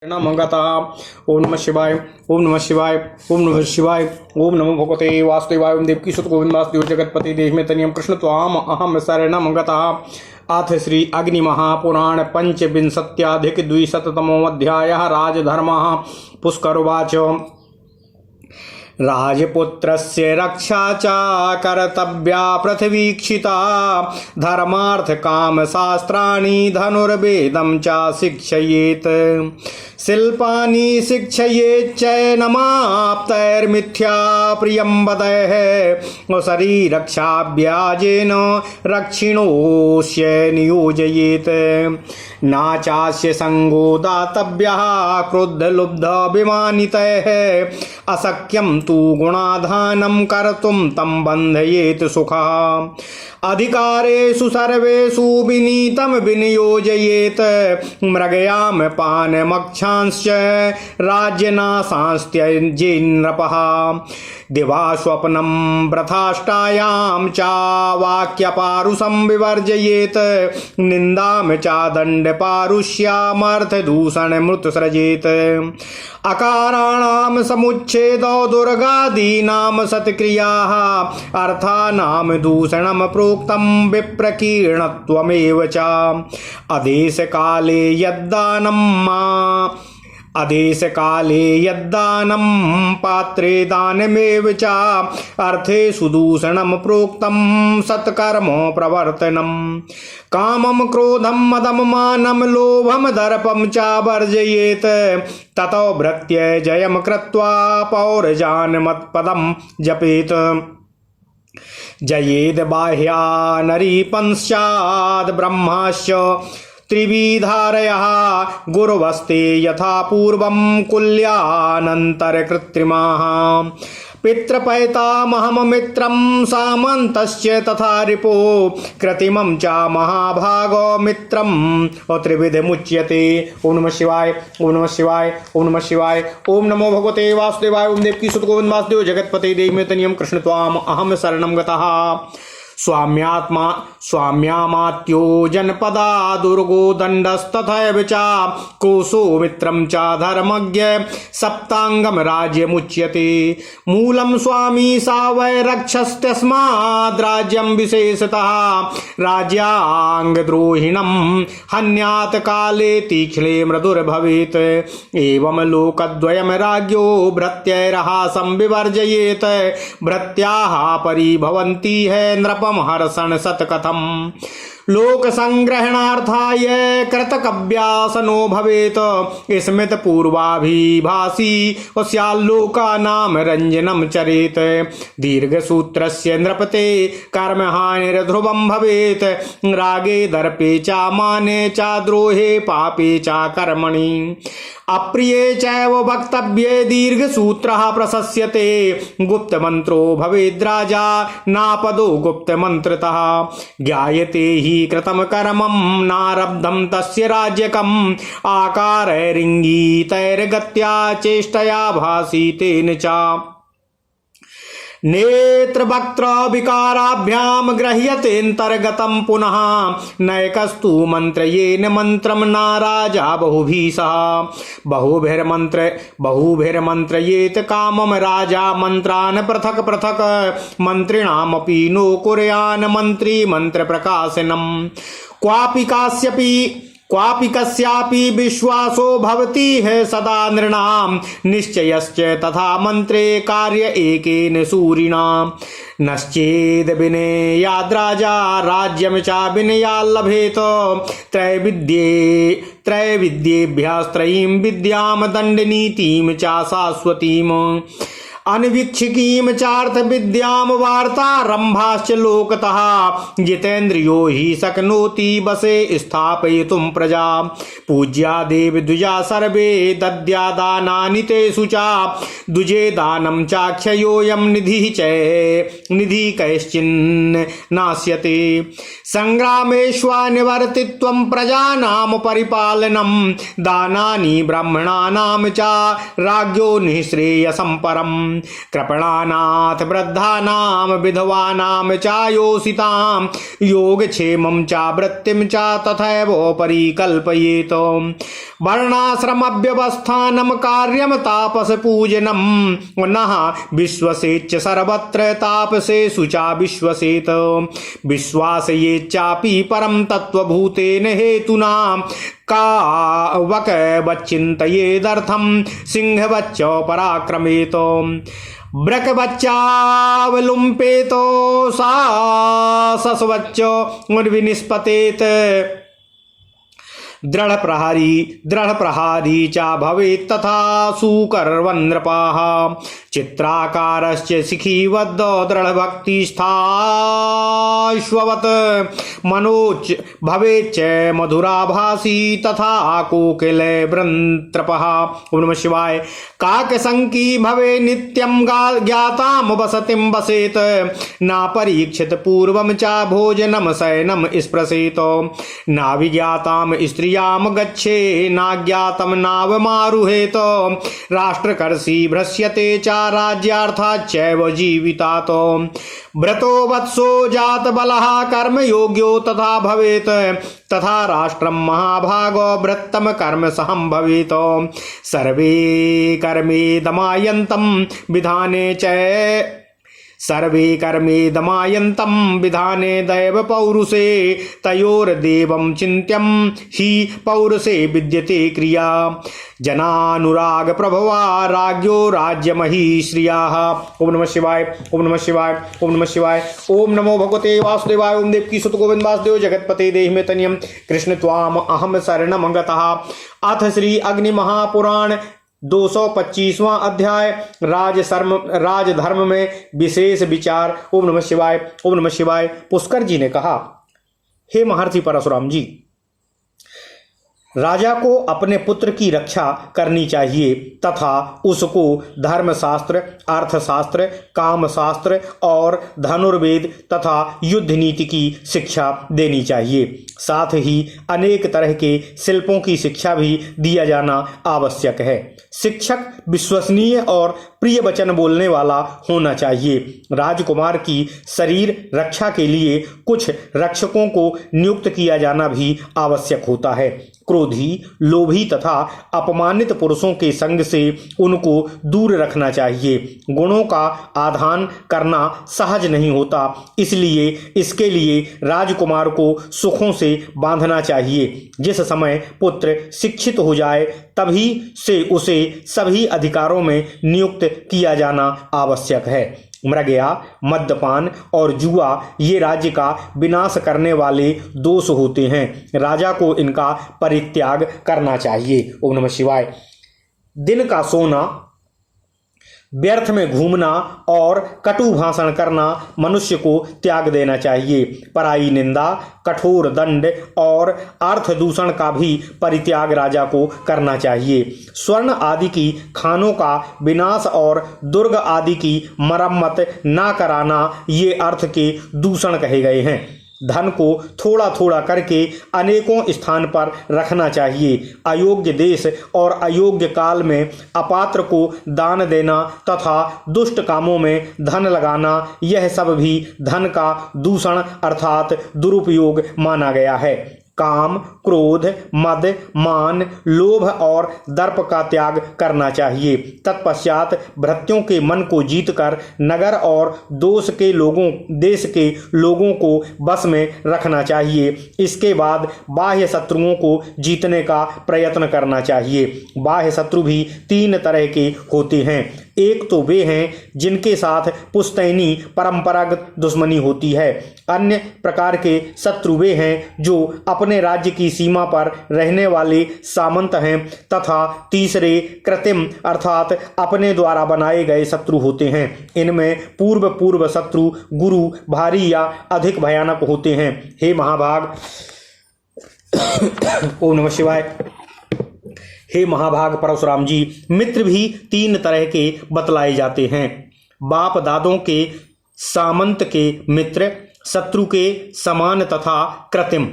नमः ओम नमः शिवाय ओम नमः शिवाय ओम नमः शिवाय ओम नमो भगवते वासुदेवाय ओम देवकी सुत गोविंद वासुदेव जगतपति देश में तनियम कृष्ण त्वाम अहम शरणम गतः। अथ श्री अग्नि महापुराण पंचविंशत्याधिक द्विशततमो अध्यायः राजधर्मः। पुष्करोवाच राजपुत्रस्य रक्षा च कर्तव्या पृथ्वीक्षिता धर्मार्थ काम शास्त्राणि धनुर्वेदं च शिक्षयेत् शिल्पानि शिक्षयेच्चैनमाप्तैर्मिथ्या प्रियं वदैः शरीरक्षाभ्याजेन रक्षिणोऽस्य नियोजयेत् न चास्य संगो दातव्यः क्रुद्धलुब्धविमानितैः अशक्यं तु गुणाधानं कर्तुं तं बन्धयेत् सुखः अधिकारेषु सर्वेषु विनीतं विनियोजयेत् मृगयाम पानमक्षांश्च राज्यनाशांस्त्यजेन्नृपः दिवा स्वप्नं व्रथाष्टायां च वाक्यपारुषं विवर्जयेत् निन्दां च दण्डपारुष्यामर्थदूषणमृतसृजेत् अकाराणां समुच्छेदो दुर्गादीनां सत्क्रियाः अर्थानां दूषणं प्रोक्तं विप्रकीर्णत्वमेव च आदेशकाले यद्दानं पात्रे दानमेव च अर्थेषु दूषणं प्रोक्तं सत्कर्म प्रवर्तनम् कामं क्रोधं मदं मानं लोभं दर्पं च वर्जयेत् ततो भृत्य जयं कृत्वा पौरजान्मत्पदं जपेत् जयेद् बाह्या नरीपंश्चाद् ब्रह्माश्च त्रिविधारयः गुरुवस्ते यथा पूर्वं कुल्यानन्तरकृत्रिमाः पितृपैतामहं मित्रं सामन्तस्य तथा रिपो कृत्रिमं च महाभागो मित्रं त्रिविधमुच्यते। ओम नमः शिवाय ओम नमः शिवाय ओम नमः शिवाय ओम नमो भगवते वासुदेवाय ओम देवकी सुत गोविंद वासुदेव जगतपते देव में तनियम कृष्ण त्वाम अहम शरणं गतः। स्वाम्यामात्यो जनपदा दुर्गो दण्डस्तथैव च कोशो मित्रं च धर्मज्ञ सप्तांगम राज्यमुच्यते मूलं स्वामी सा वै रक्षस्तस्माद् राज्यं विशेषतः राज्याङ्गद्रोहिणं हन्यात् काले तीक्ष्णे मृदुर्भवेत् एवं लोकद्वयं राज्ञो भृत्यैर्हासं विवर्जयेत् भृत्याः परिभवन्ति है नृप हर्षण सतकथम लोक संग्रहणार्थाय कृतकव्यासनो भवेत स्मृत पूर्वाभिभाषी स्याल्लोकानां रंजनं चरेत दीर्घ सूत्रस्य नृपते कर्महानिर्ध्रुवं भवेत रागे दर्पे च माने च द्रोहे पापे च कर्मणि अप्रिये चैव वक्तव्ये दीर्घसूत्रः प्रशस्यते गुप्तमन्त्रो भवेद्राजा नापदो गुप्तमन्त्रतः ज्ञायते हि कृतं कर्मं नारब्धं तस्य राज्यकम् आकारैरिङ्गितैर्गत्या चेष्टया भासि तेन च नेत्रवक्त्र विकाराभ्याम गृह्यतेऽन्तर्गतं पुनः नैकस्तु मन्त्रयेन मन्त्रं न राजा बहुभिर्मन्त्रयेत कामं राजा मन्त्रान् पृथक् पृथक् मन्त्रिणामपि नो कुर्यान् मन्त्री मन्त्रप्रकाशनम् क्वापि कस्यापि विश्वासो भवति है सदा नृणां निश्चयश्च तथा मंत्रे कार्य एकेन सूरिणा नश्चेद विनयाद्राजा राज्यं च विनयाल्लभेत त्रैविद्येभ्यस्त्रयीं विद्यां दण्डनीतिं च शाश्वतीम् अनवीक्षिकीं चार्थ विद्यां वार्तारम्भाश्च लोकतः जितेन्द्रियो हि शक्नोति वशे स्थापयितुं प्रजा पूज्या देव द्विजा सर्वे दद्यादानानि तेषु च द्विजे दानं चाक्षयोऽयं निधि कैश्चिन् नास्यते संग्रामेष्वानिवर्तित्वं प्रजानां परिपालनं दानानि ब्राह्मणानां च राज्ञो निःश्रेयसं परम् कृपणानाथ वृद्धानां विधवानां चायोषितां योगक्षेमं चा वृत्तिं च तथैव परिकल्पयेत्। वर्णाश्रमव्यवस्थानं कार्यं तापसपूजनं नः विश्वसेच्च सर्वत्र तापसेषु च विश्वसेत्। विश्वासयेच्चापि परं तत्त्वभूतेन हेतुना कावकवच्चिन्तयेदर्थं सिंहवच्च पराक्रमेत। ब्रकवच्चावलुम्पेत सासवच्च विनिष्पतेत। दृढ़ प्रहारी चा भवेत् तथा सुकर्वन्नृपाः। चित्राकारश्च शिखीवद् दृढ़भक्तिस्थाश्ववत् मनोच भवेच्च मधुराभासी तथा कोकिल वृन्त्रपः। ओम नमः शिवाय। काकसंकी भवे नित्यं ज्ञातां वसतिं वसेत्। ना परीक्षित पूर्वं च भोजनं शयनं स्पृशेत्। ना विज्ञातां स्त्रियां गच्छे नाज्ञातं नावमारुहेत। राष्ट्रकर्षि भ्रश्यते च राज्यार्थाच्चैव जीवितात्। भ्रतो वत्सो जात बलः कर्मयोग्यो तथा भवेत्। तथा राष्ट्रं महाभागो वृत्तं कर्म सहं भवेत्। सर्वे कर्मे दमायन्तं विधाने च सर्वे कर्मे दमायन्तं विधाने दैव पौरुषे। तयोर्देवं चिन्त्यं हि पौरुषे विद्यते क्रिया। जनानुराग प्रभवा राज्ञो राज्यमही श्रियाः। ओम नमः शिवाय। ओम नमः शिवाय। ओम नमः शिवाय। ओम नमो भगवते वासुदेवाय। ओम देवकी सुत गोविंद वासुदेव जगतपते देहि में तनियम कृष्ण त्वाम अहम शरणं गतः। अथ श्री अग्नि महापुराण 225वां अध्याय राजधर्म में विशेष विचार। ओम नमः शिवाय। ओम नमः शिवाय। पुष्कर जी ने कहा, हे महर्षि परशुराम जी, राजा को अपने पुत्र की रक्षा करनी चाहिए तथा उसको धर्मशास्त्र, अर्थशास्त्र, कामशास्त्र और धनुर्वेद तथा युद्ध नीति की शिक्षा देनी चाहिए। साथ ही अनेक तरह के शिल्पों की शिक्षा भी दिया जाना आवश्यक है। शिक्षक विश्वसनीय और प्रिय वचन बोलने वाला होना चाहिए। राजकुमार की शरीर रक्षा के लिए कुछ रक्षकों को नियुक्त किया जाना भी आवश्यक होता है। क्रोधी, लोभी तथा अपमानित पुरुषों के संग से उनको दूर रखना चाहिए। गुणों का आधान करना सहज नहीं होता, इसलिए इसके लिए राजकुमार को सुखों से बांधना चाहिए। जिस समय पुत्र शिक्षित हो जाए तभी से उसे सभी अधिकारों में नियुक्त किया जाना आवश्यक है। मृगया, मद्यपान और जुआ ये राज्य का विनाश करने वाले दोष होते हैं। राजा को इनका परित्याग करना चाहिए। ओम नमः शिवाय। दिन का सोना, व्यर्थ में घूमना और कटु भाषण करना मनुष्य को त्याग देना चाहिए। पराई निंदा, कठोर दंड और अर्थ दूषण का भी परित्याग राजा को करना चाहिए। स्वर्ण आदि की खानों का विनाश और दुर्ग आदि की मरम्मत न कराना ये अर्थ के दूषण कहे गए हैं। धन को थोड़ा थोड़ा करके अनेकों स्थान पर रखना चाहिए। अयोग्य देश और अयोग्य काल में अपात्र को दान देना तथा दुष्ट कामों में धन लगाना, यह सब भी धन का दूषण अर्थात दुरुपयोग माना गया है। काम, क्रोध, मद, मान, लोभ और दर्प का त्याग करना चाहिए। तत्पश्चात भृत्यों के मन को जीतकर नगर और देश के लोगों को बस में रखना चाहिए। इसके बाद बाह्य शत्रुओं को जीतने का प्रयत्न करना चाहिए। बाह्य शत्रु भी 3 तरह के होते हैं। एक तो वे हैं जिनके साथ पुश्तैनी परंपरागत दुश्मनी होती है। अन्य प्रकार के शत्रु वे हैं जो अपने राज्य की सीमा पर रहने वाले सामंत हैं तथा तीसरे कृत्रिम अर्थात अपने द्वारा बनाए गए शत्रु होते हैं। इनमें पूर्व शत्रु गुरु भारी या अधिक भयानक होते हैं। हे महाभाग, ओम नमः शिवाय। हे महाभाग परशुराम जी, मित्र भी 3 तरह के बतलाए जाते हैं। बाप दादों के सामंत के मित्र, शत्रु के समान तथा कृत्रिम।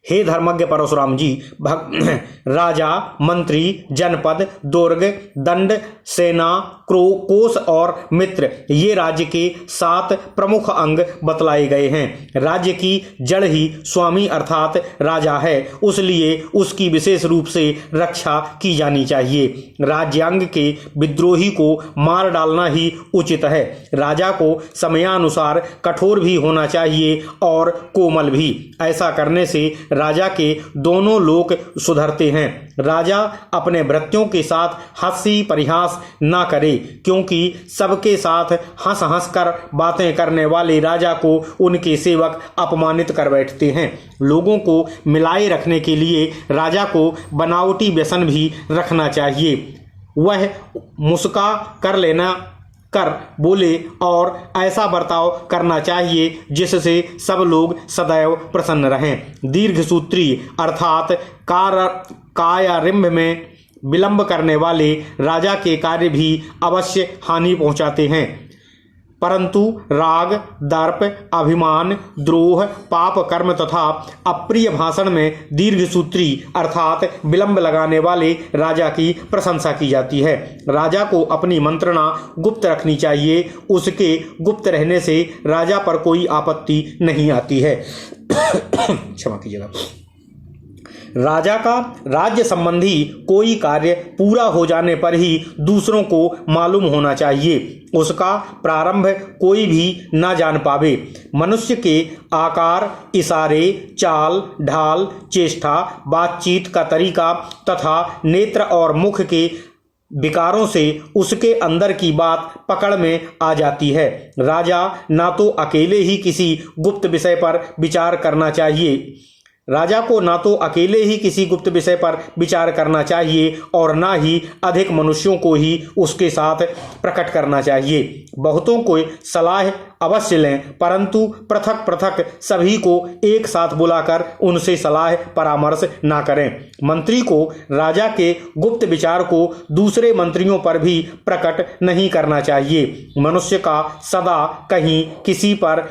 हे धर्मज्ञ परशुराम जी, राजा, मंत्री, जनपद, दुर्ग, दंड, सेना, कोष और मित्र, ये राज्य के 7 प्रमुख अंग बतलाए गए हैं। राज्य की जड़ ही स्वामी अर्थात राजा है, उसलिए उसकी विशेष रूप से रक्षा की जानी चाहिए। राज्यांग के विद्रोही को मार डालना ही उचित है। राजा को समयानुसार कठोर भी होना चाहिए और कोमल भी। ऐसा करने से राजा के दोनों लोक सुधरते हैं। राजा अपने भृत्यों के साथ हंसी परिहास ना करे, क्योंकि सबके साथ हंस हंस कर बातें करने वाले राजा को उनके सेवक अपमानित कर बैठते हैं। लोगों को मिलाए रखने के लिए राजा को बनावटी व्यसन भी रखना चाहिए। वह मुस्का कर बोले और ऐसा बर्ताव करना चाहिए जिससे सब लोग सदैव प्रसन्न रहें। दीर्घसूत्री अर्थात कार्यारंभ में विलंब करने वाले राजा के कार्य भी अवश्य हानि पहुंचाते हैं, परंतु राग, दर्प, अभिमान, द्रोह, पाप कर्म तथा अप्रिय भाषण में दीर्घसूत्री अर्थात विलंब लगाने वाले राजा की प्रशंसा की जाती है। राजा को अपनी मंत्रणा गुप्त रखनी चाहिए। उसके गुप्त रहने से राजा पर कोई आपत्ति नहीं आती है। क्षमा कीजिएगा। राजा का राज्य संबंधी कोई कार्य पूरा हो जाने पर ही दूसरों को मालूम होना चाहिए। उसका प्रारंभ कोई भी ना जान पावे। मनुष्य के आकार, इशारे, चाल ढाल, चेष्टा, बातचीत का तरीका तथा नेत्र और मुख के विकारों से उसके अंदर की बात पकड़ में आ जाती है। राजा ना तो अकेले ही किसी गुप्त विषय पर विचार करना चाहिए राजा को ना तो अकेले ही किसी गुप्त विषय पर विचार करना चाहिए और ना ही अधिक मनुष्यों को ही उसके साथ प्रकट करना चाहिए। बहुतों को सलाह अवश्य लें, परंतु पृथक पृथक सभी को एक साथ बुलाकर उनसे सलाह परामर्श ना करें। मंत्री को राजा के गुप्त विचार को दूसरे मंत्रियों पर भी प्रकट नहीं करना चाहिए। मनुष्य का सदा कहीं किसी पर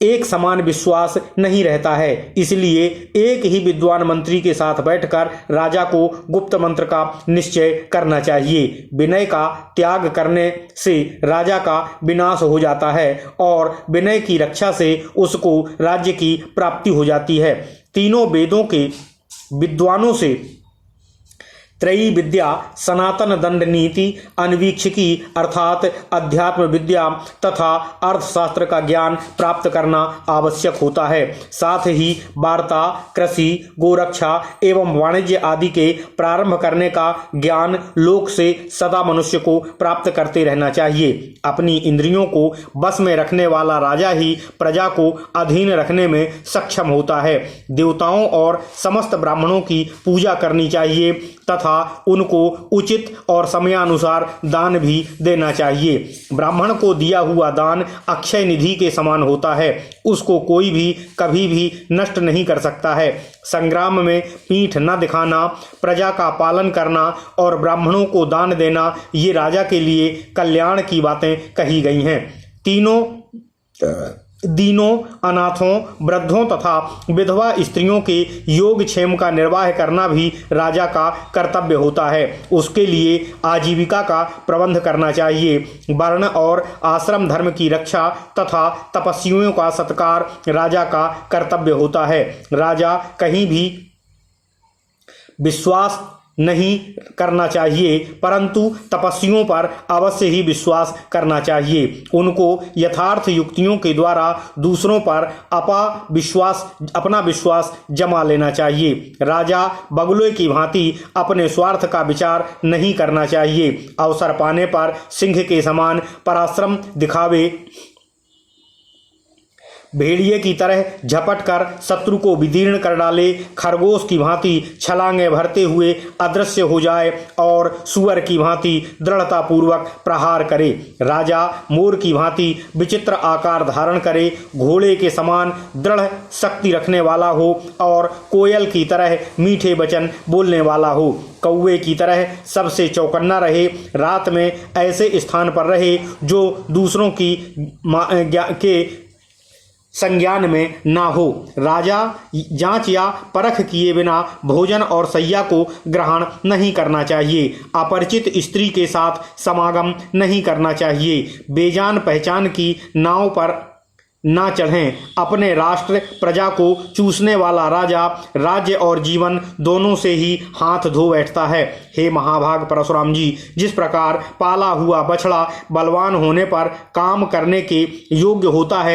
एक समान विश्वास नहीं रहता है, इसलिए एक ही विद्वान मंत्री के साथ बैठकर राजा को गुप्त मंत्र का निश्चय करना चाहिए। विनय का त्याग करने से राजा का विनाश हो जाता है और विनय की रक्षा से उसको राज्य की प्राप्ति हो जाती है। तीनों वेदों के विद्वानों से त्रयी विद्या, सनातन दंड नीति, अन्वीक्षिकी अर्थात अध्यात्म विद्या तथा अर्थशास्त्र का ज्ञान प्राप्त करना आवश्यक होता है। साथ ही वार्ता, कृषि, गोरक्षा एवं वाणिज्य आदि के प्रारंभ करने का ज्ञान लोक से सदा मनुष्य को प्राप्त करते रहना चाहिए। अपनी इंद्रियों को बस में रखने वाला राजा ही प्रजा को अधीन रखने में सक्षम होता है। देवताओं और समस्त ब्राह्मणों की पूजा करनी चाहिए तथा उनको उचित और समयानुसार दान भी देना चाहिए। ब्राह्मण को दिया हुआ दान अक्षय निधि के समान होता है, उसको कोई भी कभी भी नष्ट नहीं कर सकता है। संग्राम में पीठ न दिखाना, प्रजा का पालन करना और ब्राह्मणों को दान देना, ये राजा के लिए कल्याण की बातें कही गई हैं। तीनों दीनों, अनाथों, वृद्धों तथा विधवा स्त्रियों के योगक्षेम का निर्वाह करना भी राजा का कर्तव्य होता है। उसके लिए आजीविका का प्रबंध करना चाहिए। वर्ण और आश्रम धर्म की रक्षा तथा तपस्वियों का सत्कार राजा का कर्तव्य होता है। राजा कहीं भी विश्वास नहीं करना चाहिए, परंतु तपस्वियों पर अवश्य ही विश्वास करना चाहिए। उनको यथार्थ युक्तियों के द्वारा दूसरों पर अपना विश्वास जमा लेना चाहिए। राजा बगुले की भांति अपने स्वार्थ का विचार नहीं करना चाहिए। अवसर पाने पर सिंह के समान पराक्रम दिखावे, भेड़िए की तरह झपट कर शत्रु को विदीर्ण कर डाले, खरगोश की भांति छलांगे भरते हुए अदृश्य हो जाए और सुअर की भांति दृढ़ता पूर्वक प्रहार करे। राजा मोर की भांति विचित्र आकार धारण करे, घोड़े के समान दृढ़ शक्ति रखने वाला हो और कोयल की तरह मीठे वचन बोलने वाला हो। कौवे की तरह सबसे चौकन्ना रहे, रात में ऐसे स्थान पर रहे जो दूसरों की संज्ञान में ना हो। राजा जांच या परख किए बिना भोजन और शैया को ग्रहण नहीं करना चाहिए। अपरिचित स्त्री के साथ समागम नहीं करना चाहिए। बेजान पहचान की नाव पर ना चढ़ें। अपने राष्ट्र प्रजा को चूसने वाला राजा राज्य और जीवन दोनों से ही हाथ धो बैठता है। हे महाभाग परशुराम जी, जिस प्रकार पाला हुआ बछड़ा बलवान होने पर काम करने के योग्य होता है,